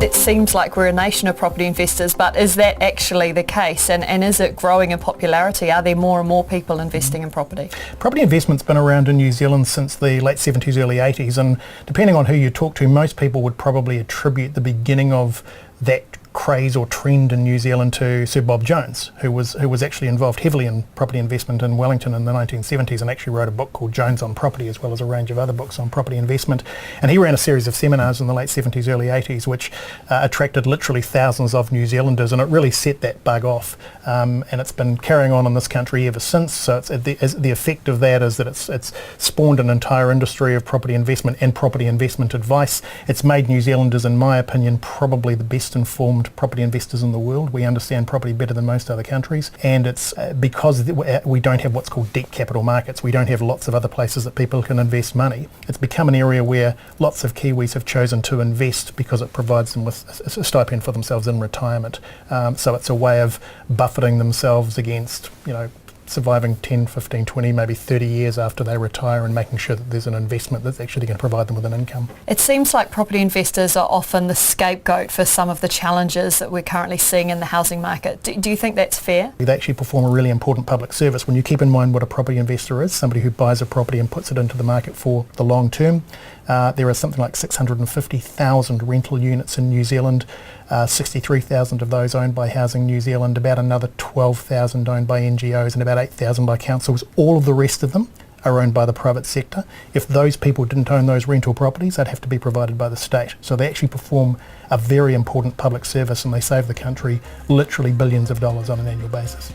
It seems like we're a nation of property investors, but is that actually the case? And is it growing in popularity? Are there more and more people investing in property? Property investment's been around in New Zealand since the late 70s, early 80s, and depending on who you talk to, most people would probably attribute the beginning of that craze or trend in New Zealand to Sir Bob Jones, who was actually involved heavily in property investment in Wellington in the 1970s and actually wrote a book called Jones on Property, as well as a range of other books on property investment. And he ran a series of seminars in the late 70s, early 80s, which attracted literally thousands of New Zealanders, and it really set that bug off. And it's been carrying on in this country ever since. So the effect of that is that it's spawned an entire industry of property investment and property investment advice. It's made New Zealanders, in my opinion, probably the best informed property investors in the world. We understand property better than most other countries, and it's because we don't have what's called deep capital markets. We don't have lots of other places that people can invest money. It's become an area where lots of Kiwis have chosen to invest because it provides them with a stipend for themselves in retirement. So it's a way of buffeting themselves against, surviving 10, 15, 20, maybe 30 years after they retire and making sure that there's an investment that's actually going to provide them with an income. It seems like property investors are often the scapegoat for some of the challenges that we're currently seeing in the housing market. Do you think that's fair? They actually perform a really important public service. When you keep in mind what a property investor is, somebody who buys a property and puts it into the market for the long term, there are something like 650,000 rental units in New Zealand, 63,000 of those owned by Housing New Zealand, about another 12,000 owned by NGOs and about 8,000 by councils. All of the rest of them are owned by the private sector. If those people didn't own those rental properties, they'd have to be provided by the state. So they actually perform a very important public service, and they save the country literally billions of dollars on an annual basis.